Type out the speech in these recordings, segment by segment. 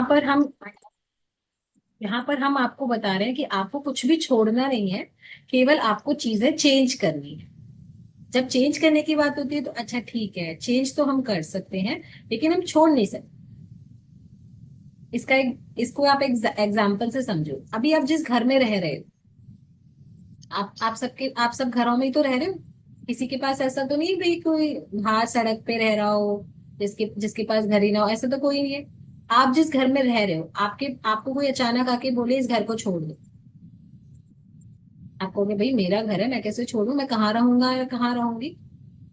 पर हम यहाँ पर हम आपको बता रहे हैं कि आपको कुछ भी छोड़ना नहीं है, केवल आपको चीजें चेंज करनी है। जब चेंज करने की बात होती है तो अच्छा ठीक है, चेंज तो हम कर सकते हैं, लेकिन हम छोड़ नहीं सकते। इसको आप एक एग्जाम्पल से समझो। अभी आप जिस घर में रह रहे हो, आप सब घरों में ही तो रह रहे हो। किसी के पास ऐसा तो नहीं भाई कोई बाहर सड़क पे रह रहा हो, जिसके जिसके पास घर ही ना हो, ऐसा तो कोई नहीं है। आप जिस घर में रह रहे हो, आपको कोई अचानक आके बोले इस घर को छोड़ दो, आप कहोगे भाई मेरा घर है, मैं कैसे छोड़ूं, मैं कहाँ रहूंगा या कहाँ रहूंगी,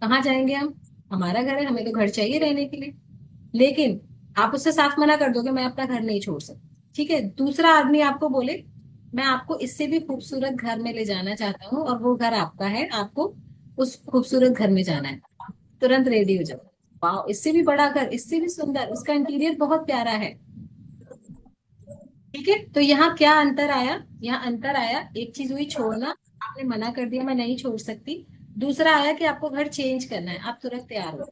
कहाँ जाएंगे हम, हमारा घर है, हमें तो घर चाहिए रहने के लिए। लेकिन आप उससे साफ मना कर दोगे मैं अपना घर नहीं छोड़ सकती। ठीक है, दूसरा आदमी आपको बोले मैं आपको इससे भी खूबसूरत घर में ले जाना चाहता हूँ और वो घर आपका है, आपको उस खूबसूरत घर में जाना है, तुरंत रेडी हो जाओ। वाह, इससे भी बड़ा घर, इससे भी सुंदर, उसका इंटीरियर बहुत प्यारा है। ठीक है, तो यहाँ क्या अंतर आया? यहाँ अंतर आया, एक चीज हुई छोड़ना, आपने मना कर दिया मैं नहीं छोड़ सकती। दूसरा आया कि आपको घर चेंज करना है, आप तुरंत तैयार हो।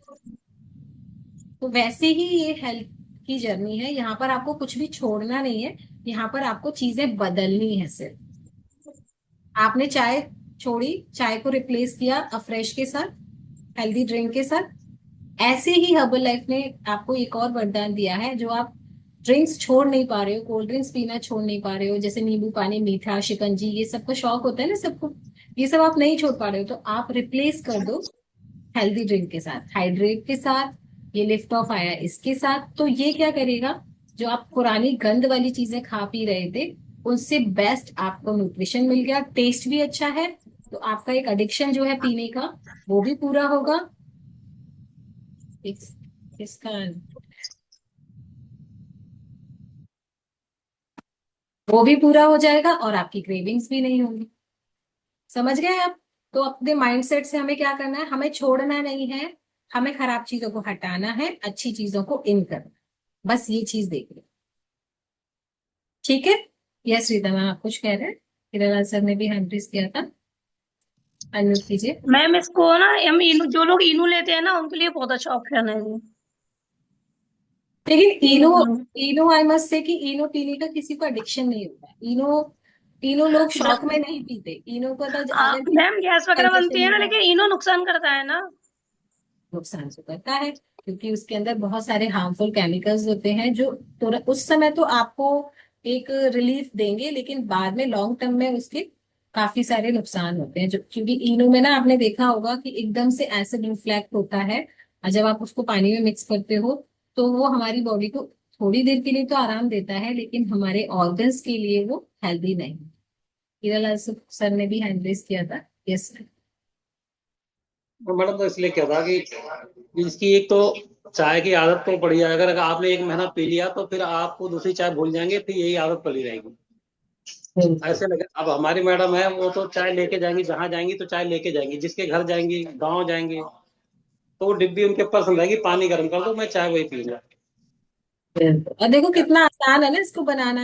तो वैसे ही ये हेल्थ की जर्नी है, यहाँ पर आपको कुछ भी छोड़ना नहीं है, यहाँ पर आपको चीजें बदलनी है सिर्फ। आपने चाय छोड़ी, चाय को रिप्लेस किया अफ्रेश के साथ, हेल्दी ड्रिंक के साथ। ऐसे ही हर्बल लाइफ ने आपको एक और वरदान दिया है, जो आप ड्रिंक्स छोड़ नहीं पा रहे हो, कोल्ड ड्रिंक्स पीना छोड़ नहीं पा रहे हो, जैसे नींबू पानी, मीठा, शिकंजी, ये सब का शौक होता है ना सबको, ये सब आप नहीं छोड़ पा रहे हो, तो आप रिप्लेस कर दो हेल्दी ड्रिंक के साथ, हाइड्रेट के साथ। ये लिफ्ट ऑफ आया इसके साथ, तो ये क्या करेगा, जो आप पुरानी गंद वाली चीजें खा पी रहे थे, उनसे बेस्ट आपको न्यूट्रिशन मिल गया, टेस्ट भी अच्छा है, तो आपका एक एडिक्शन जो है पीने का, वो भी पूरा होगा। इस, इसका वो भी पूरा हो जाएगा और आपकी क्रेविंग्स भी नहीं होंगी। समझ गए आप? तो अपने माइंडसेट से हमें क्या करना है, हमें छोड़ना नहीं है, हमें खराब चीजों को हटाना है, अच्छी चीजों को इन करना, बस ये चीज देख लो। ठीक है। यस श्रीदा मैम, आप कुछ कह रहे हैं? हिरालाल सर ने भी हैंड रेस किया था, अनम्यूट कीजिए। मैम इसको ना, हम इनू, जो लोग इनू लेते हैं ना उनके लिए बहुत अच्छा ऑप्शन है ये। लेकिन इनू इनो, इनू इनो आई मस्ट से कि इनो पीने का किसी को एडिक्शन नहीं होता है। इनो, इनो लोग शौक में नहीं पीते इनो को, तो अगर मैम गैस वगैरह बनती कंसेशन है ना, में है, लेकिन इनो नुकसान करता है ना। नुकसान तो करता है, क्योंकि उसके अंदर बहुत सारे हार्मफुल केमिकल्स होते हैं जो तुरंत उस समय तो आपको एक रिलीफ देंगे, लेकिन बाद में लॉन्ग टर्म में उसके काफी सारे नुकसान होते हैं। जो क्योंकि इनो में ना आपने देखा होगा कि एकदम से एसिड रिफ्लेक्ट होता है, और जब आप उसको पानी में मिक्स करते हो तो वो हमारी बॉडी को थोड़ी देर के लिए तो आराम देता है, लेकिन हमारे ऑर्गन्स के लिए वो हेल्दी नहीं। हीरालाल सर ने भी हैंड रेस किया था। यस। तो मैडम तो इसलिए क्या था कि इसकी एक तो चाय की आदत तो पड़ी है, अगर आपने एक महीना पी लिया तो फिर आपको दूसरी चाय भूल जाएंगे, फिर यही आदत पड़ी रहेगी। ऐसे लगे, अब हमारी मैडम है वो तो चाय लेके जाएंगी, जहां जाएंगी तो चाय लेके जाएंगी, जिसके घर जाएंगी, गांव जाएंगी, तो वो डिब्बी उनके पसंद रहेगी, पानी गर्म कर दो मैं चाय वही पीऊंगा। और देखो कितना आसान है ना इसको बनाना।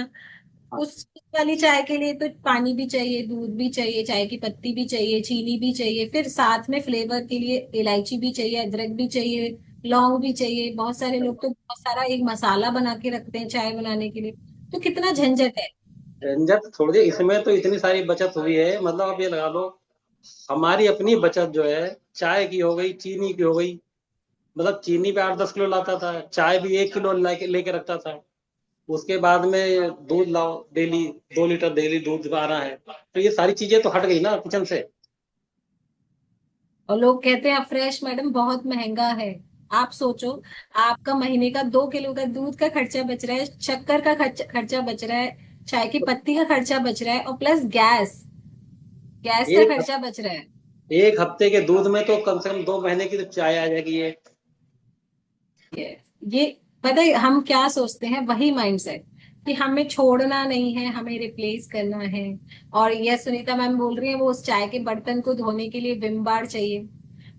हाँ। उस वाली चाय के लिए तो पानी भी चाहिए, दूध भी चाहिए, चाय की पत्ती भी चाहिए, चीनी भी चाहिए, फिर साथ में फ्लेवर के लिए इलायची भी चाहिए, अदरक भी चाहिए, लौंग भी चाहिए। बहुत सारे लोग तो बहुत सारा एक मसाला बना के रखते हैं चाय बनाने के लिए, तो कितना झंझट है। झंझट छोड़ दिए, इसमें तो इतनी सारी बचत हुई है, मतलब आप ये लगा लो, हमारी अपनी बचत जो है, चाय की हो गई, चीनी की हो गई, मतलब चीनी पे 8-10 किलो लाता था, चाय भी 1 किलो लेके लेके रखता था। उसके बाद में दूध लाओ डेली, 2 लीटर डेली दूध आ रहा है, तो ये सारी चीजें तो हट गई ना किचन से। और लोग कहते हैं फ्रेश मैडम बहुत महंगा है। आप सोचो, आपका महीने का 2 किलो का दूध का खर्चा बच रहा है, शक्कर का खर्चा बच रहा है, चाय की पत्ती का खर्चा बच रहा है, और प्लस गैस, गैस का एक खर्चा बच रहा है। एक हफ्ते के दूध में तो कम से कम 2 महीने की तो चाय आ जाएगी ये। ये ये पता है हम क्या सोचते हैं, वही माइंडसेट कि हमें छोड़ना नहीं है, हमें रिप्लेस करना है। और ये सुनीता मैम बोल रही है वो उस चाय के बर्तन को धोने के लिए विम बार चाहिए,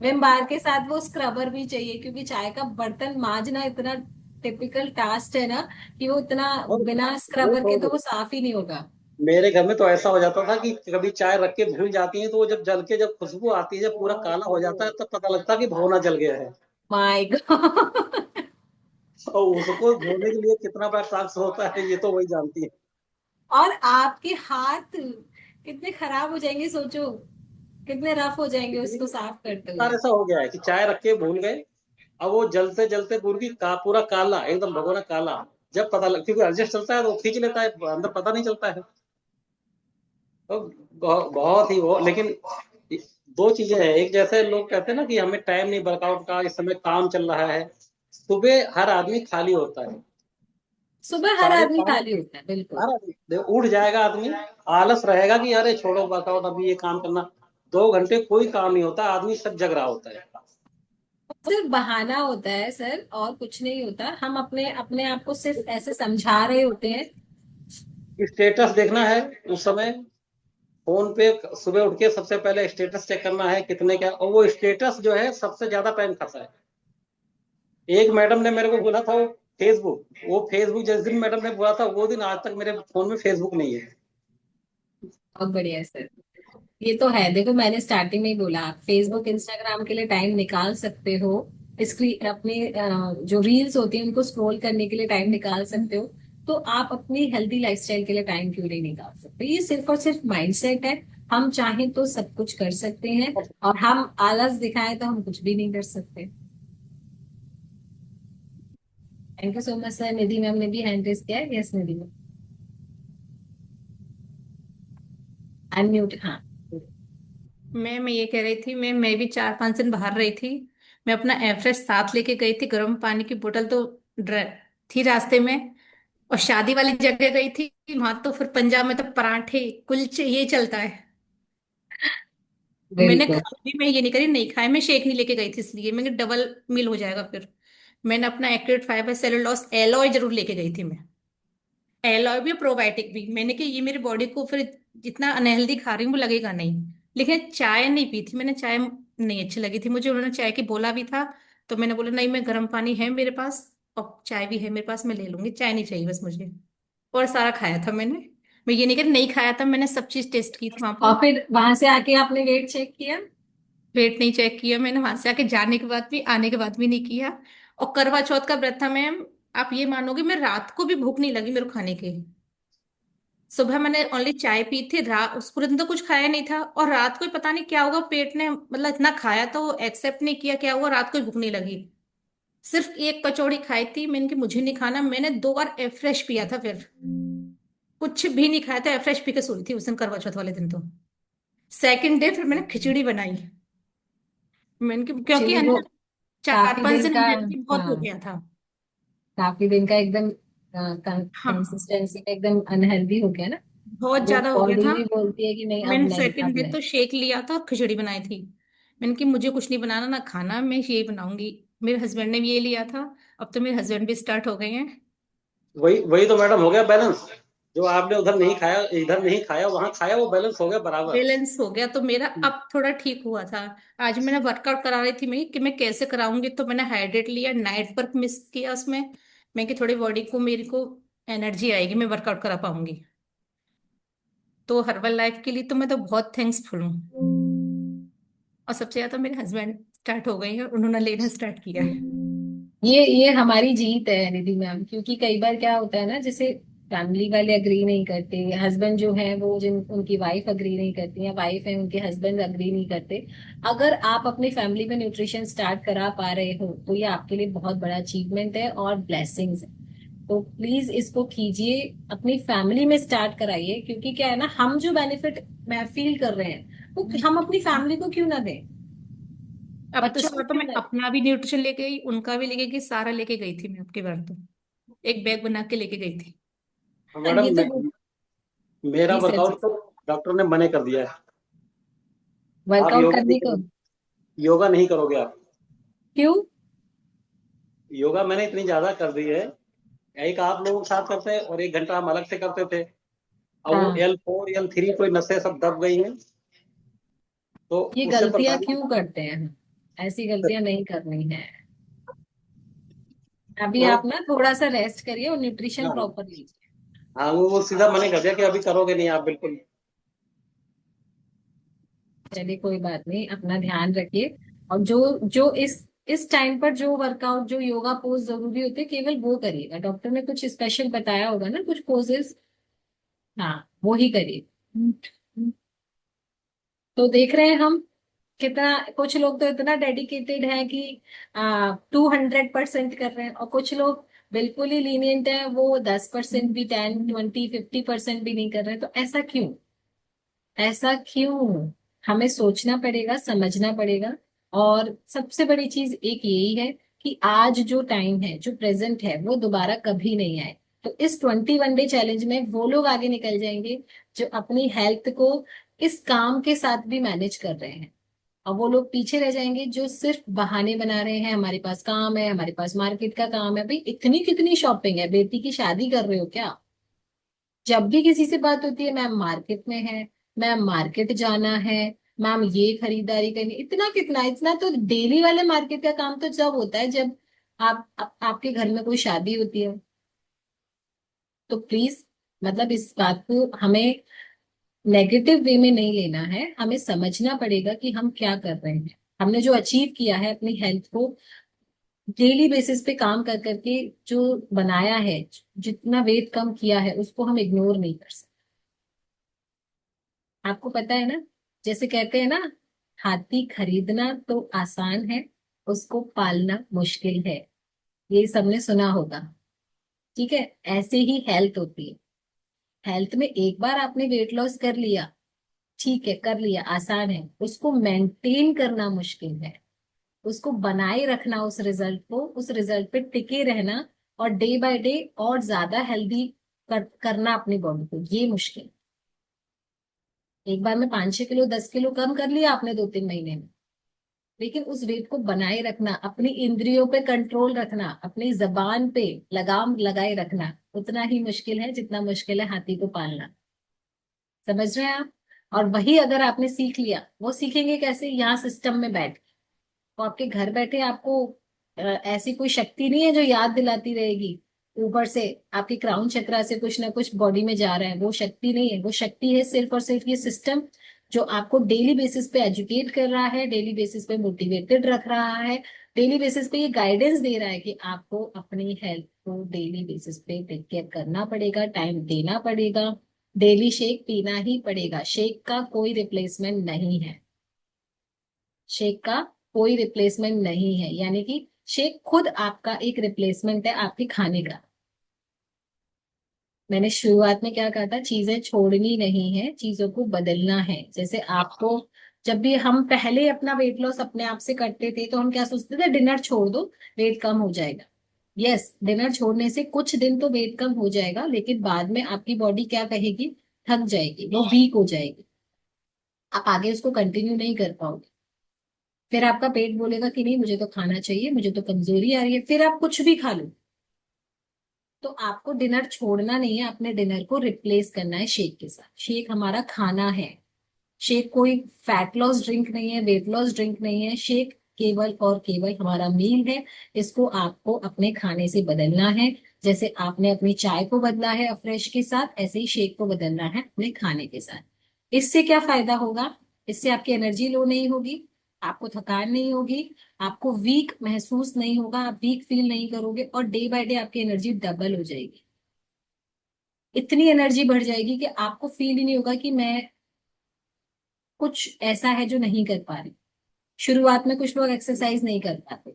विम बार के साथ वो स्क्रबर भी चाहिए, क्योंकि चाय का बर्तन मांजना इतना टिपिकल टास्क है ना, कि वो इतना और बिना वो स्क्रबर के छोड़ तो दो, वो साफ ही नहीं होगा। मेरे घर में तो ऐसा हो जाता था कि कभी चाय रख के भूल जाती है, तो वो जब जल के जब खुशबू आती है, जब पूरा काला हो जाता है, तब पता लगता है कि भगोना जल गया है। My God. और उसको धोने के लिए कितना बड़ा टास्क होता है, ये तो वही जानती है। और आपके हाथ कितने खराब हो जाएंगे, सोचो कितने रफ हो जाएंगे इतनी उसको साफ करते इतनी हुए। बार ऐसा हो गया है कि चाय रख के भूल गए, अब वो जलते जलते पूरा काला एकदम भगोना काला। जब पता लग, क्योंकि एडजस्ट चलता है तो वो खींच लेता है, अंदर पता नहीं चलता है। तो बहुत ही वो, लेकिन दो चीजें हैं। एक, जैसे लोग कहते हैं ना कि हमें टाइम नहीं वर्कआउट का, इस समय काम चल रहा है। सुबह हर आदमी खाली होता है, सुबह हर साढ़े आदमी पाँच खाली होता है, बिल्कुल। हर आदमी उठ जाएगा आदमी, आलस रहेगा कि अरे छोड़ो वर्कआउट, अभी ये काम करना। 2 घंटे कोई काम नहीं होता, आदमी सब जग रहा होता है। सिर्फ बहाना होता है सर, और कुछ नहीं होता। हम अपने अपने आप को सिर्फ ऐसे समझा रहे होते हैं। स्टेटस देखना है उस समय, फोन पे सुबह उठ के सबसे पहले स्टेटस चेक करना है कितने क्या, और वो स्टेटस जो है सबसे ज्यादा टाइम खाता है। एक मैडम ने मेरे को बोला था, वो फेसबुक जिस दिन मैडम ने बोला था, वो दिन आज तक मेरे फोन में फेसबुक नहीं है। बहुत बढ़िया सर। ये तो है, देखो मैंने स्टार्टिंग में ही बोला, आप फेसबुक इंस्टाग्राम के लिए टाइम निकाल सकते हो। इसकी अपनी जो रील्स होती है उनको स्क्रॉल करने के लिए टाइम निकाल सकते हो। तो आप अपनी हेल्दी लाइफस्टाइल के लिए टाइम क्यों नहीं निकाल सकते? ये सिर्फ और सिर्फ माइंडसेट है। हम चाहें तो सब कुछ कर सकते हैं, और हम आलस दिखाएं तो हम कुछ भी नहीं कर सकते। Thank you so much sir. Nidhi ma'am ने भी हैंड रेस किया है। यस निधि मैम, अनम्यूट, हाँ। मैं ये कह रही थी, मैं भी 4-5 दिन बाहर रही थी। मैं अपना एवरेज साथ लेके गई थी, गर्म पानी की बोतल तो थी रास्ते में। और शादी वाली जगह गई थी, वहां तो फिर पंजाब में तो पराठे कुलचे ये चलता है। और मैंने बिल्कुल। खाया भी, मैं ये नहीं करी नहीं खाया, मैं शेक नहीं लेके गई थी इसलिए मैं डबल मील हो जाएगा फिर। मैंने अपना एक्यूरेट फाइबर सेलुलोज एलॉय जरूर लेके गई थी मैं। एलॉय भी प्रोबायोटिक भी, मैंने कि ये मेरी बॉडी को फिर जितना अनहेल्दी खा रही हूँ वो लगेगा नहीं। लेकिन चाय नहीं पी थी मैंने, चाय नहीं अच्छी लगी थी मुझे, उन्होंने चाय की बोला भी था। तो मैंने बोला नहीं, मैं गर्म पानी है मेरे पास और चाय भी है मेरे पास, मैं ले लूंगी, चाय नहीं चाहिए बस मुझे। और सारा खाया था मैंने। मैं ये नहीं कर नहीं खाया था, मैंने सब चीज टेस्ट की थी वहां और पर। फिर वहां से आके आपने वेट चेक किया? वेट नहीं चेक किया मैंने, वहां से आके जाने के बाद भी आने के बाद भी नहीं किया। और करवा चौथ का व्रत था मैम। आप ये मानोगे, मैं रात को भी भूख नहीं लगी मेरे को खाने के। सुबह मैंने ओनली चाय पी थी, रात उस पूरे दिन तो कुछ खाया नहीं था, और रात को ही पता नहीं क्या होगा पेट ने, मतलब इतना खाया तो एक्सेप्ट नहीं किया क्या हुआ, रात को ही भूख नहीं लगी। सिर्फ एक कचौड़ी खाई थी मैंने कि मुझे नहीं खाना, मैंने 2 बार एफ्रेश पिया था फिर। कुछ भी नहीं खाया था, एफ्रेश पी के सोई थी उस दिन करवा चौथ वाले दिन तो। सेकंड डे फिर मैंने खिचड़ी बनाई। क्योंकि एक्चुअली है वो ना, चार काफी पांच दिन दिन का, अनहेल्दी बहुत हो हाँ, गया था। काफी दिन का एकदम हाँ, कंसिस्टेंसी में एकदम अनहेल्दी हो गया ना। बहुत वो ज्यादा हो गया बॉडी था। भी बोलती है कि नहीं, अब मैंने नहीं, सेकंड अब डे नहीं। तो शेक लिया था और खिचड़ी बनाई थी। मैंने कि मुझे कुछ नहीं बनाना ना खाना, मैं यही बनाऊंगी। मेरे हस्बैंड ने भी ये लिया था। अब तो मेरे हस्बैंड भी स्टार्ट हो गए हैं। वही वही तो मैडम हो गया बैलेंस। जो आपने उधर नहीं खाया, इधर नहीं खाया, वहां खाया, वो बैलेंस हो गया बराबर। बैलेंस हो गया तो मेरा अब थोड़ा ठीक हुआ था। आज मैंने वर्कआउट करा रही थी मैं कि मैं कैसे कराऊंगी, तो मैंने हाइड्रेट लिया, नाइट पर मिस किया उसमें। मैं कि थोड़ी बॉडी को मेरी को एनर्जी आएगी, मैं वर्कआउट करा पाऊंगी। तो हर्बल लाइफ के लिए तो मैं तो बहुत थैंक्सफुल हूँ। और सबसे ज्यादा मेरे हस्बैंड स्टार्ट हो गए हैं, उन्होंने लेना स्टार्ट किया है। ये हमारी जीत है निधि मैम, क्योंकि कई बार क्या होता है ना, जैसे फैमिली वाले अग्री नहीं करते, हस्बैंड जो है वो, जिन उनकी वाइफ अग्री नहीं करती, या वाइफ है उनके हस्बैंड अग्री नहीं करते। अगर आप अपनी फैमिली में न्यूट्रिशन स्टार्ट करा पा रहे हो तो ये आपके लिए बहुत बड़ा अचीवमेंट है और ब्लेसिंग्स है। तो प्लीज इसको कीजिए, अपनी फैमिली में स्टार्ट कराइए, क्योंकि क्या है ना, हम जो बेनिफिट मैं फील कर रहे हैं वो हम अपनी फैमिली को क्यों ना दें, अब तो इस बच्चों को बार तो क्यों मैं ना दें? अपना भी न्यूट्रिशन लेके गई, उनका भी लेके गई, सारा लेके गई थी मैं आपकी बार तो। एक बैग बना के लेके गई थी। ये मैडम तो मेरा जी सर, जी वर्कआउट तो डॉक्टर ने मना कर दिया है। आप वर्कआउट योगा नहीं करने को। करोगे, योगा नहीं करोगे आप। क्यों? योगा मैंने इतनी ज्यादा कर दी है, एक आप लोगों के साथ करते हैं और 1 घंटा हम अलग से करते थे। अब वो हाँ, L4 L3 कोई नसें सब दब गई हैं, तो ये उससे गलतियां परेशानी। क्यों करते हैं हम? ऐसी गलतियां नहीं करनी है। अभी तो आप ना थोड़ा सा रेस्ट करिए और न्यूट्रिशन हाँ, प्रॉपर लीजिए। हाँ, वो सीधा मना कर दिया कि अभी करोगे नहीं आप बिल्कुल। चलिए कोई बात नहीं, अपना ध्यान रखिए। और जो जो इस इस टाइम पर जो वर्कआउट, जो योगा पोज जरूरी होते हैं, केवल वो करिएगा। डॉक्टर ने कुछ स्पेशल बताया होगा ना, कुछ पोजेस, हाँ वो ही करिए। तो देख रहे हैं हम कितना, कुछ लोग तो इतना डेडिकेटेड है कि 200% कर रहे हैं, और कुछ लोग बिल्कुल ही लीनियंट है, वो 10% भी, 10, 20, 50% भी नहीं कर रहे हैं। तो ऐसा क्यों? ऐसा क्यों? हमें सोचना पड़ेगा, समझना पड़ेगा। और सबसे बड़ी चीज एक यही है कि आज जो टाइम है, जो प्रेजेंट है, वो दोबारा कभी नहीं आए। तो इस 21 डे चैलेंज में वो लोग आगे निकल जाएंगे जो अपनी हेल्थ को इस काम के साथ भी मैनेज कर रहे हैं, और वो लोग पीछे रह जाएंगे जो सिर्फ बहाने बना रहे हैं, हमारे पास काम है, हमारे पास मार्केट का काम है। भाई इतनी कितनी शॉपिंग है, बेटी की शादी कर रहे हो क्या? जब भी किसी से बात होती है, मैम मार्केट में है, मैम मार्केट जाना है, मैम ये खरीदारी करनी, इतना कितना, इतना तो डेली वाले मार्केट का काम तो जब होता है जब आपके घर में कोई शादी होती है। तो प्लीज, मतलब इस बात को हमें नेगेटिव वे में नहीं लेना है, हमें समझना पड़ेगा कि हम क्या कर रहे हैं। हमने जो अचीव किया है अपनी हेल्थ को डेली बेसिस पे काम कर करके जो बनाया है, जितना वेट कम किया है, उसको हम इग्नोर नहीं कर सकते। आपको पता है ना, जैसे कहते हैं ना, हाथी खरीदना तो आसान है, उसको पालना मुश्किल है। ये सबने सुना होगा। ठीक है, ऐसे ही हेल्थ होती है। हेल्थ में एक बार आपने वेट लॉस कर लिया, ठीक है, कर लिया, आसान है। उसको मेंटेन करना मुश्किल है, उसको बनाए रखना, उस रिजल्ट को, उस रिजल्ट पे टिके रहना, और डे बाय डे और ज्यादा हेल्दी करना अपनी बॉडी को, ये मुश्किल। एक बार में 5-6 किलो 10 किलो कम कर लिया आपने 2-3 महीने में, लेकिन उस वेट को बनाए रखना, अपनी इंद्रियों पे कंट्रोल रखना, अपनी जबान पे लगाम लगाए रखना, उतना ही मुश्किल है जितना मुश्किल है हाथी को पालना। समझ रहे हैं आप? और वही अगर आपने सीख लिया, वो सीखेंगे कैसे? यहाँ सिस्टम में बैठ, तो आपके घर बैठे आपको ऐसी कोई शक्ति नहीं है जो याद दिलाती रहेगी ऊपर से, आपके क्राउन चक्रा से कुछ ना कुछ बॉडी में जा रहा है, वो शक्ति नहीं है। वो शक्ति है सिर्फ और सिर्फ ये सिस्टम, जो आपको डेली बेसिस पे एजुकेट कर रहा है, डेली बेसिस पे मोटिवेटेड रख रहा है, डेली बेसिस पे ये गाइडेंस दे रहा है कि आपको अपनी हेल्थ को डेली बेसिस पे टेक केयर करना पड़ेगा, टाइम देना पड़ेगा, डेली शेक पीना ही पड़ेगा। शेक का कोई रिप्लेसमेंट नहीं है, शेक का कोई रिप्लेसमेंट नहीं है, यानी कि शेक खुद आपका एक रिप्लेसमेंट है आपके खाने का। मैंने शुरुआत में क्या कहा था? चीजें छोड़नी नहीं है, चीजों को बदलना है। जैसे आपको, जब भी हम पहले अपना वेट लॉस अपने आप से करते थे, तो हम क्या सोचते थे? डिनर छोड़ दो, वेट कम हो जाएगा। यस, डिनर छोड़ने से कुछ दिन तो वेट कम हो जाएगा, लेकिन बाद में आपकी बॉडी क्या कहेगी? थक जाएगी, वो वीक हो जाएगी, आप आगे उसको कंटिन्यू नहीं कर पाओगे। फिर आपका पेट बोलेगा कि नहीं, मुझे तो खाना चाहिए, मुझे तो कमजोरी आ रही है, फिर आप कुछ भी खा लो। तो आपको डिनर छोड़ना नहीं है, अपने डिनर को रिप्लेस करना है शेक के साथ। शेक हमारा खाना है, शेक कोई फैट लॉस ड्रिंक नहीं है, वेट लॉस ड्रिंक नहीं है। शेक केवल और केवल हमारा मील है, इसको आपको अपने खाने से बदलना है। जैसे आपने अपनी चाय को बदला है अफ्रेश के साथ, ऐसे ही शेक को बदलना है अपने खाने के साथ। इससे क्या फायदा होगा? इससे आपकी एनर्जी लो नहीं होगी, आपको थकान नहीं होगी, आपको वीक महसूस नहीं होगा, आप वीक फील नहीं करोगे, और डे बाय डे आपकी एनर्जी डबल हो जाएगी। इतनी एनर्जी बढ़ जाएगी कि आपको फील ही नहीं होगा कि मैं कुछ ऐसा है जो नहीं कर पा रही। शुरुआत में कुछ लोग एक्सरसाइज नहीं कर पाते,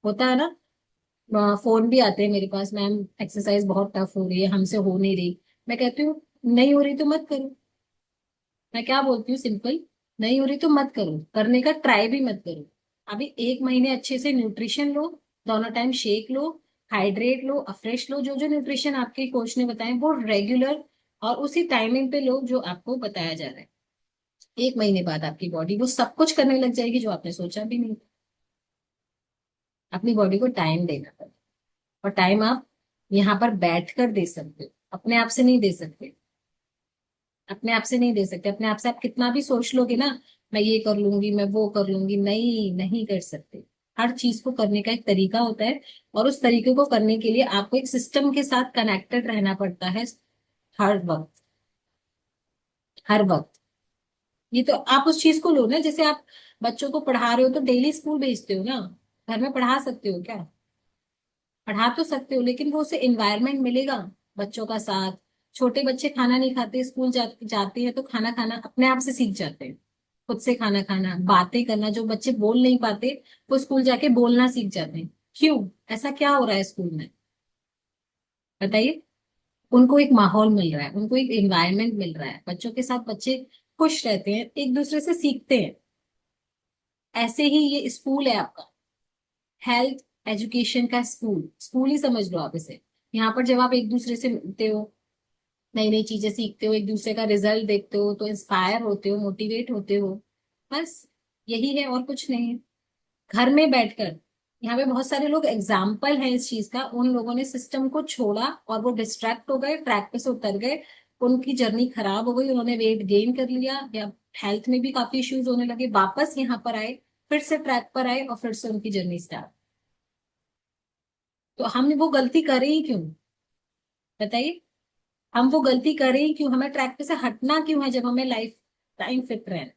होता है ना, फोन भी आते हैं मेरे पास, मैम एक्सरसाइज बहुत टफ हो रही है, हमसे हो नहीं रही। मैं कहती हूँ नहीं हो रही तो मत करो। मैं क्या बोलती हूँ सिंपल, नहीं हो रही तो मत करो, करने का ट्राई भी मत करो। अभी 1 महीने अच्छे से न्यूट्रिशन लो, दोनों टाइम शेक लो, हाइड्रेट लो, अफ्रेश लो, जो जो न्यूट्रिशन आपके कोच ने बताए वो रेगुलर और उसी टाइमिंग पे लो जो आपको बताया जा रहा है। 1 महीने बाद आपकी बॉडी वो सब कुछ करने लग जाएगी जो आपने सोचा भी नहीं। अपनी बॉडी को टाइम देना पड़ेगा, और टाइम आप यहाँ पर बैठ कर दे सकते हो, अपने आप से नहीं दे सकते। अपने आप से नहीं दे सकते, अपने आप से आप कितना भी सोच लोगे ना, मैं ये कर लूंगी, मैं वो कर लूंगी, नहीं, नहीं कर सकते। हर चीज को करने का एक तरीका होता है, और उस तरीके को करने के लिए आपको एक सिस्टम के साथ कनेक्टेड रहना पड़ता है, हर वक्त, हर वक्त। ये तो आप उस चीज को लो ना, जैसे आप बच्चों को पढ़ा रहे हो तो डेली स्कूल भेजते हो ना, घर में पढ़ा सकते हो क्या? पढ़ा तो सकते हो, लेकिन वो उसे एनवायरनमेंट मिलेगा बच्चों का साथ। छोटे बच्चे खाना नहीं खाते, स्कूल जाते हैं तो खाना खाना अपने आप से सीख जाते हैं। खुद से खाना खाना, बातें करना, जो बच्चे बोल नहीं पाते वो स्कूल जाके बोलना सीख जाते हैं। क्यों? ऐसा क्या हो रहा है स्कूल में, बताइए। उनको एक माहौल मिल रहा है, उनको एक एनवायरनमेंट मिल रहा है, बच्चों के साथ बच्चे खुश रहते हैं, एक दूसरे से सीखते हैं। ऐसे ही ये स्कूल है आपका, हेल्थ एजुकेशन का स्कूल, स्कूल ही समझ लो आप इसे। यहाँ पर जब आप एक दूसरे से मिलते हो, नई नई चीजें सीखते हो, एक दूसरे का रिजल्ट देखते हो, तो इंस्पायर होते हो, मोटिवेट होते हो। बस यही है और कुछ नहीं है। घर में बैठकर, यहाँ पे बहुत सारे लोग एग्जाम्पल हैं इस चीज का, उन लोगों ने सिस्टम को छोड़ा और वो डिस्ट्रैक्ट हो गए, ट्रैक पे से उतर गए, उनकी जर्नी खराब हो गई, उन्होंने वेट गेन कर लिया या हेल्थ में भी काफी इश्यूज होने लगे, वापस यहाँ पर आए, फिर से ट्रैक पर आए और फिर से उनकी जर्नी स्टार्ट। तो हमने वो गलती करी ही क्यों, बताइए। हम वो गलती करें ही क्यों, हमें ट्रैक पे से हटना क्यों है जब हमें लाइफ टाइम फिट रहना है?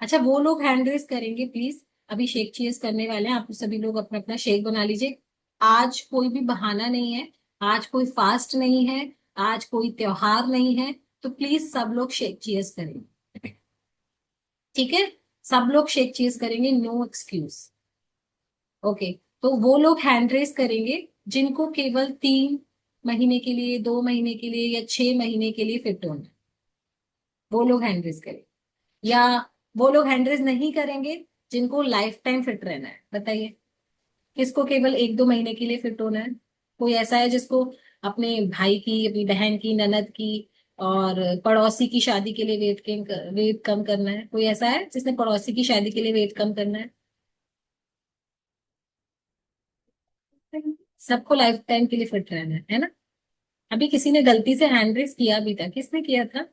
अच्छा, वो लोग हैंड रेस करेंगे प्लीज। अभी शेक चीज करने वाले हैं, आप सभी लोग अपना अपना शेक बना लीजिए। आज कोई भी बहाना नहीं है, आज कोई फास्ट नहीं है, आज कोई त्योहार नहीं है, तो प्लीज सब लोग शेक चीज करें, ठीक है? सब लोग शेक चीज करेंगे, नो एक्सक्यूज। ओके। तो वो लोग हैंड रेस करेंगे जिनको केवल 3 महीने के लिए, 2 महीने के लिए या 6 महीने के लिए फिट होना है, वो लोग हैंड रेस करें। या वो लोग हैंड रेस नहीं करेंगे जिनको लाइफ टाइम फिट रहना है, बताइए। किसको केवल 1-2 महीने के लिए फिट होना है? कोई ऐसा है जिसको अपने भाई की, अपनी बहन की, ननद की और पड़ोसी की शादी के लिए वेट कम करना है? कोई ऐसा है जिसने पड़ोसी की शादी के लिए वेट कम करना है? सबको लाइफ टाइम के लिए फिट रहना है ना? अभी किसी ने गलती से हैंड रेस किया भी था, किसने किया था?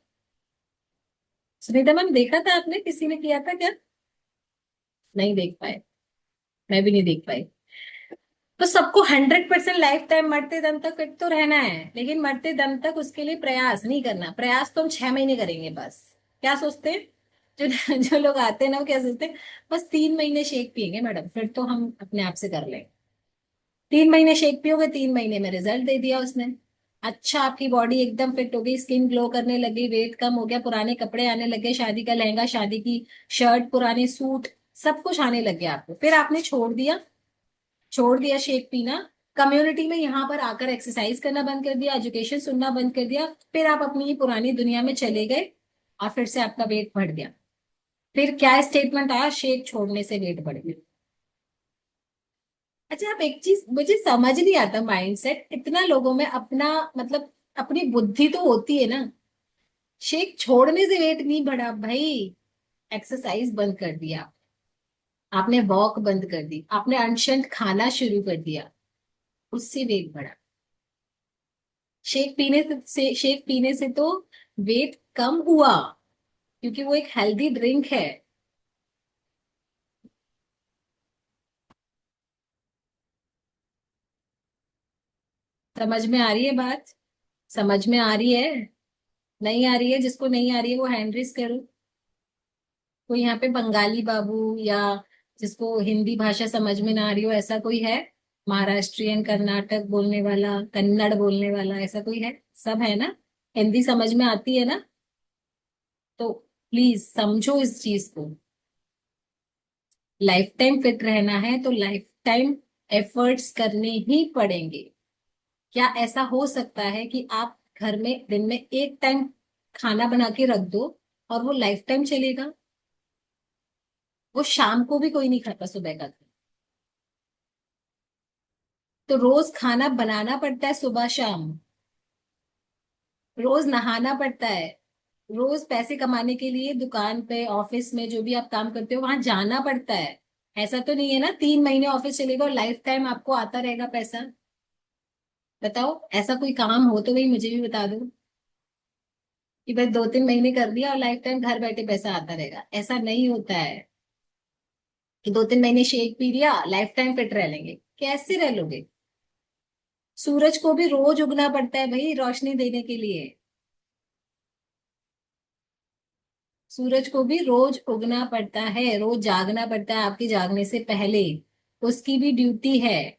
सुनीता मैम, देखा था आपने किसी ने किया था क्या? नहीं देख पाए, मैं भी नहीं देख पाई। तो सबको 100% लाइफ टाइम मरते दम तक फिट तो रहना है, लेकिन मरते दम तक उसके लिए प्रयास नहीं करना। प्रयास तो हम 6 महीने करेंगे बस। क्या सोचते हैं जो जो लोग आते हैं ना, वो क्या सोचते हैं? बस 3 महीने शेक पियेंगे मैडम, फिर तो हम अपने आप से कर लेंगे। 3 महीने शेक पियोगे, 3 महीने में रिजल्ट दे दिया उसने। अच्छा, आपकी बॉडी एकदम फिट हो गई, स्किन ग्लो करने लगी, वेट कम हो गया, पुराने कपड़े आने लगे, शादी का लहंगा, शादी की शर्ट, पुराने सूट, सब कुछ आने लग गया आपको, फिर आपने छोड़ दिया। छोड़ दिया शेक पीना, कम्युनिटी में यहाँ पर आकर एक्सरसाइज करना बंद कर दिया, एजुकेशन सुनना बंद कर दिया, फिर आप अपनी ही पुरानी दुनिया में चले गए और फिर से आपका वेट बढ़ गया। फिर क्या स्टेटमेंट आया? शेक छोड़ने से वेट बढ़ गया। अच्छा, आप एक चीज मुझे समझ नहीं आता, माइंडसेट इतना लोगों में अपना, मतलब अपनी बुद्धि तो होती है ना। शेक छोड़ने से वेट नहीं बढ़ा भाई, एक्सरसाइज बंद कर दिया, आपने वॉक बंद कर दी, आपने अनशंत खाना शुरू कर दिया, उससे वेट बढ़ा। शेक पीने से तो वेट कम हुआ, क्योंकि वो एक हेल्दी ड्रिंक है। समझ में आ रही है बात? समझ में आ रही है? नहीं आ रही है? जिसको नहीं आ रही है वो हैंड रेस करो। कोई यहाँ पे बंगाली बाबू या जिसको हिंदी भाषा समझ में ना आ रही हो, ऐसा कोई है? महाराष्ट्रियन, कर्नाटक बोलने वाला, कन्नड़ बोलने वाला, ऐसा कोई है? सब है ना? हिंदी समझ में आती है ना? तो प्लीज समझो इस चीज को। लाइफ टाइम फिट रहना है तो लाइफ टाइम एफर्ट्स करने ही पड़ेंगे। क्या ऐसा हो सकता है कि आप घर में दिन में एक टाइम खाना बना के रख दो और वो लाइफ टाइम चलेगा? वो शाम को भी कोई नहीं खाता सुबह का। तो रोज खाना बनाना पड़ता है, सुबह शाम। रोज नहाना पड़ता है, रोज पैसे कमाने के लिए दुकान पे, ऑफिस में, जो भी आप काम करते हो वहां जाना पड़ता है। ऐसा तो नहीं है ना 3 महीने ऑफिस चलेगा और लाइफ टाइम आपको आता रहेगा पैसा? बताओ, ऐसा कोई काम हो तो भाई मुझे भी बता दो कि भाई 2-3 महीने कर दिया और लाइफ टाइम घर बैठे पैसा आता रहेगा। ऐसा नहीं होता है कि 2-3 महीने शेक पी लिया लाइफ टाइम फिट रह लेंगे। कैसे रह लोगे? सूरज को भी रोज उगना पड़ता है भाई, रोशनी देने के लिए। सूरज को भी रोज उगना पड़ता है, रोज जागना पड़ता है आपके जागने से पहले, उसकी भी ड्यूटी है।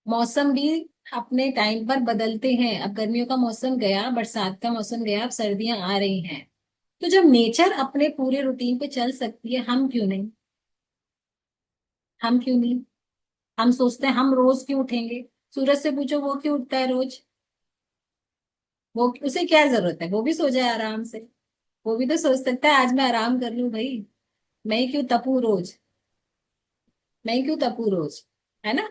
मौसम भी अपने टाइम पर बदलते हैं। अब गर्मियों का मौसम गया, बरसात का मौसम गया, अब सर्दियां आ रही हैं। तो जब नेचर अपने पूरे रूटीन पे चल सकती है, हम क्यों नहीं? हम क्यों नहीं? हम सोचते हैं हम रोज क्यों उठेंगे? सूरज से पूछो वो क्यों उठता है रोज? वो, उसे क्या जरूरत है? वो भी सो जाए आराम से। वो भी तो सोच सकता है आज मैं आराम कर लूं भाई, मैं ही क्यों तपूं रोज, मैं ही क्यों तपूं रोज, है ना?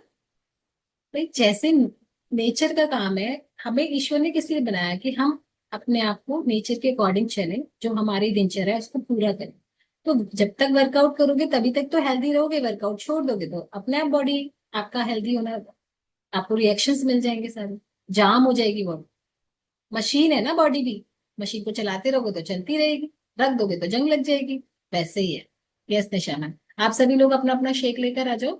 भाई जैसे नेचर का काम है, हमें ईश्वर ने किस लिए बनाया कि हम अपने आप को नेचर के अकॉर्डिंग चलें, जो हमारी दिनचर्या है उसको पूरा करें। तो जब तक वर्कआउट करोगे तभी तक तो हेल्दी रहोगे, वर्कआउट छोड़ दोगे तो अपने आप बॉडी आपका हेल्दी होना, आपको रिएक्शंस मिल जाएंगे सारे, जाम हो जाएगी बॉडी। मशीन है ना बॉडी भी, मशीन को चलाते रहोगे तो चलती रहेगी, रख दोगे तो जंग लग जाएगी। वैसे ही है। यस निशाना, आप सभी लोग अपना अपना शेक लेकर आ जाओ।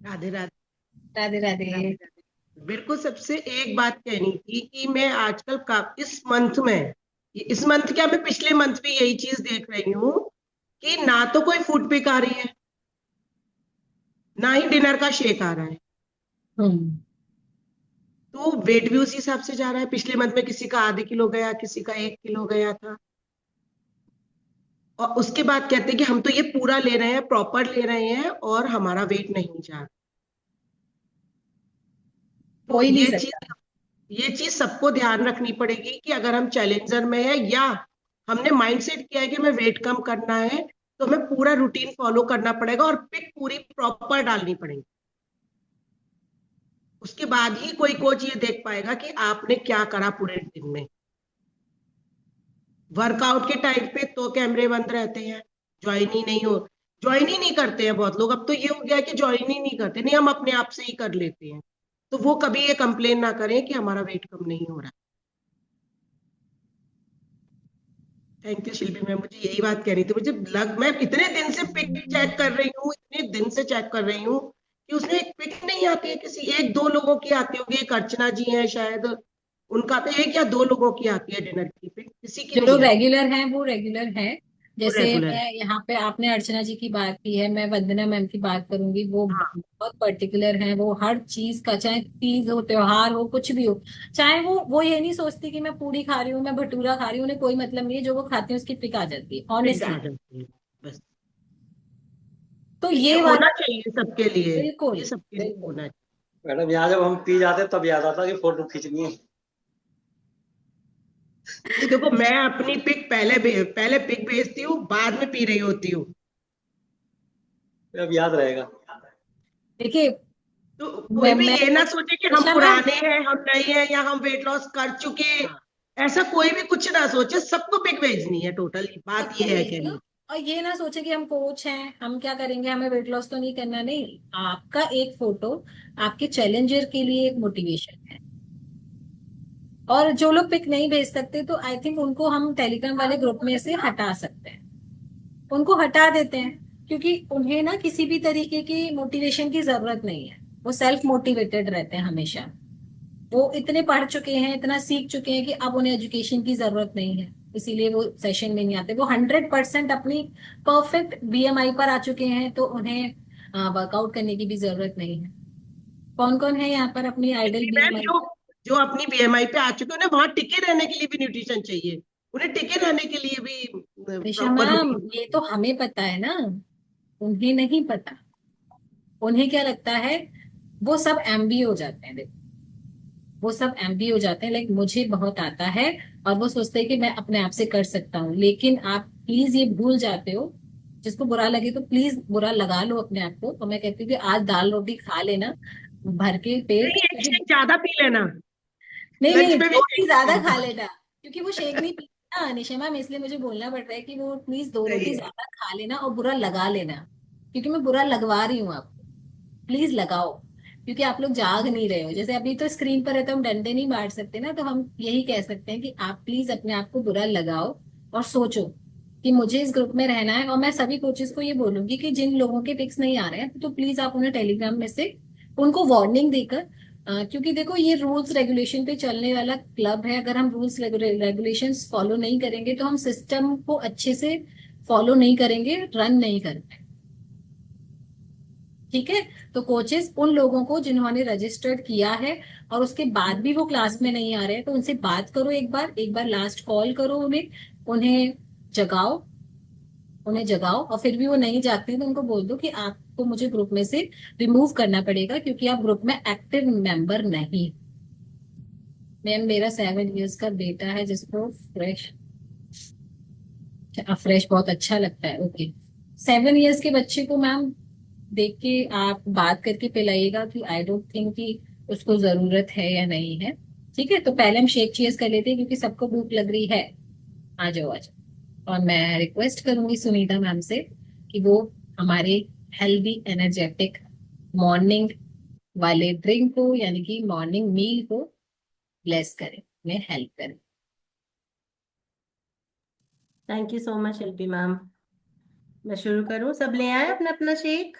राधे राधे। राधे राधे। राधे राधे। मेरे को सबसे एक बात कहनी थी कि मैं आजकल का इस मंथ में, इस मंथ क्या, मैं पिछले मंथ भी यही चीज देख रही हूँ कि ना तो कोई फूड पिक आ रही है, ना ही डिनर का शेक आ रहा है। हम्म। तो वेट भी उसी हिसाब से जा रहा है। पिछले मंथ में किसी का आधे किलो गया, किसी का 1 किलो गया था। और उसके बाद कहते हैं कि हम तो ये पूरा ले रहे हैं, प्रॉपर ले रहे हैं, और हमारा वेट नहीं जा रहा। हो तो ही नहीं ये चीज, सकता। ये चीज सबको ध्यान रखनी पड़ेगी कि अगर हम चैलेंजर में है, या हमने माइंडसेट किया है कि हमें वेट कम करना है, तो हमें पूरा रूटीन फॉलो करना पड़ेगा और पिक पूरी प्रॉपर डालनी पड़ेगी। उसके बाद ही कोई कोच ये देख पाएगा कि आपने क्या करा पूरे दिन में। वर्कआउट के टाइम पे तो कैमरे बंद रहते हैं, ज्वाइन ही नहीं हो, ज्वाइन ही नहीं करते हैं बहुत लोग। अब तो ये हो गया है कि ज्वाइन ही नहीं करते, नहीं हम अपने आप से ही कर लेते हैं। तो वो कभी ये कंप्लेन ना करें कि हमारा वेट कम नहीं हो रहा। थैंक यू शिल्पी मैम, मुझे यही बात कहनी थी। मुझे मैं इतने दिन से पिक चेक कर रही हूँ, इतने दिन से चेक कर रही हूँ कि उसमें एक पिक नहीं आती है। किसी एक दो लोगों की आती होगी, एक अर्चना जी हैं शायद, उनका तो एक या दो लोगों की आती है डिनर की पिक, किसी की जो नहीं लोग आती। रेगुलर हैं वो रेगुलर हैं। वो जैसे रेगुलर है। मैं यहाँ पे, आपने अर्चना जी की बात की है, मैं वंदना मैम की बात करूंगी, वो हाँ, बहुत पर्टिकुलर हैं। वो हर चीज का, चाहे तीज हो, त्योहार हो, कुछ भी हो, चाहे वो ये नहीं सोचती कि मैं पूरी खा रही हूँ, मैं भटूरा खा रही हूँ, उन्हें कोई मतलब नहीं है। जो वो खाती है उसकी पिक आ जाती है पिक आ ऑनेस्टली। जाती है बस। तो तो ये ये होना वाला, चाहिए सबके लिए, बिल्कुल ये सबके लिए बिल्कुल। होना मैडम यहाँ जब हम पी जाते तब याद आता कि फोटो खींचनी है। चाहिए। देखो मैं अपनी पिक पहले पिक भेजती हूँ, बाद में पी रही होती हूँ। अब याद रहेगा। देखिए, तो कोई भी मैं ये ना सोचे कि हम निशा मैम, पुराने हैं, हम नहीं है, या हम वेट लॉस कर चुके। ऐसा कोई भी कुछ ना सोचे, सबको पिक भेजनी है। टोटली बात सबको ये है भेज दो। कहनी। और ये ना सोचे कि हम कोच हैं, हम क्या करेंगे, हमें वेट लॉस तो नहीं करना। नहीं, आपका एक फोटो आपके चैलेंजर के लिए एक मोटिवेशन है। और जो लोग पिक नहीं भेज सकते, तो आई थिंक उनको हम टेलीग्राम वाले ग्रुप में से हटा सकते हैं, उनको हटा देते हैं। क्योंकि उन्हें ना किसी भी तरीके की मोटिवेशन की जरूरत नहीं है, वो सेल्फ मोटिवेटेड रहते हैं हमेशा। वो इतने पढ़ चुके हैं, इतना सीख चुके हैं कि अब उन्हें एजुकेशन की जरूरत नहीं है, इसीलिए वो सेशन में नहीं आते। वो 100% अपनी परफेक्ट बीएमआई पर आ चुके हैं, तो उन्हें वर्कआउट करने की भी जरूरत नहीं है। कौन कौन है यहाँ पर अपनी आइडल मैम बीएमआई? जो जो अपनी बीएमआई पे आ चुके हैं, उन्हें वहां टिके रहने के लिए भी न्यूट्रिशन चाहिए। उन्हें टिके रहने के लिए भी निशा प्रॉपर मैम, रूटीन ये तो चाहिए। हमें पता है ना, उन्हें नहीं पता। उन्हें क्या लगता है, वो सब एमबी हो जाते हैं। देखो, वो सब एमबी हो जाते हैं, लाइक मुझे बहुत आता है, और वो सोचते हैं कि मैं अपने आप से कर सकता हूँ। लेकिन आप प्लीज ये भूल जाते हो, जिसको बुरा लगे तो प्लीज बुरा लगा लो अपने आप को। तो मैं कहती हूँ कि आज दाल रोटी खा लेना भर के पेट, नहीं, एक क्योंकि शेक ज्यादा पी लेना, नहीं लंच नहीं, पे भी दो शेक रोटी पी ज्यादा लेना। खा लेना, क्योंकि वो शेक नहीं पीता निशा मैम, इसलिए मुझे बोलना पड़ रहा है कि वो प्लीज दो सही रोटी है। ज्यादा खा लेना और बुरा लगा लेना, क्योंकि मैं बुरा लगवा रही हूँ आपको। प्लीज लगाओ, क्योंकि आप लोग जाग नहीं रहे हो। जैसे अभी तो स्क्रीन पर है तो हम डंडे नहीं मार सकते ना, तो हम यही कह सकते हैं कि आप प्लीज अपने आप को बुरा लगाओ और सोचो कि मुझे इस ग्रुप में रहना है। और मैं सभी कोचेस को ये बोलूंगी कि जिन लोगों के पिक्स नहीं आ रहे हैं, तो प्लीज आप उन्हें टेलीग्राम में से उनको वार्निंग देकर क्योंकि देखो ये रूल्स रेगुलेशन पे चलने वाला क्लब है। अगर हम रूल्स रेगुलेशंस फॉलो नहीं करेंगे तो हम सिस्टम को अच्छे से फॉलो नहीं करेंगे, रन नहीं करेंगे। ठीक है। तो कोचेस उन लोगों को जिन्होंने रजिस्टर्ड किया है और उसके बाद भी वो क्लास में नहीं आ रहे हैं, तो उनसे बात करो, एक बार लास्ट कॉल करो उन्हें, उन्हें जगाओ, उन्हें जगाओ। और फिर भी वो नहीं जागते तो उनको बोल दो कि आपको मुझे ग्रुप में से रिमूव करना पड़ेगा क्योंकि आप ग्रुप में एक्टिव मेंबर नहीं। मैम मेरा 7 इयर्स का बेटा है जिसको फ्रेश फ्रेश बहुत अच्छा लगता है। ओके, 7 इयर्स के बच्चे को मैम देख के आप बात करके पिलाइएगा कि आई डोंट थिंक कि उसको जरूरत है या नहीं है। ठीक है, तो पहले हम शेक चीज कर लेते हैं क्योंकि सबको भूख लग रही है। आ जाओ आ जाओ। और मैं रिक्वेस्ट करूंगी सुनीता मैम से कि वो हमारे हेल्दी एनर्जेटिक मॉर्निंग वाले ड्रिंक को यानी कि मॉर्निंग मील को ब्लेस करें, में हेल्प करें। Thank you so much Shilpi ma'am. मैं शुरू करूं? सब ले आए अपना अपना शेक?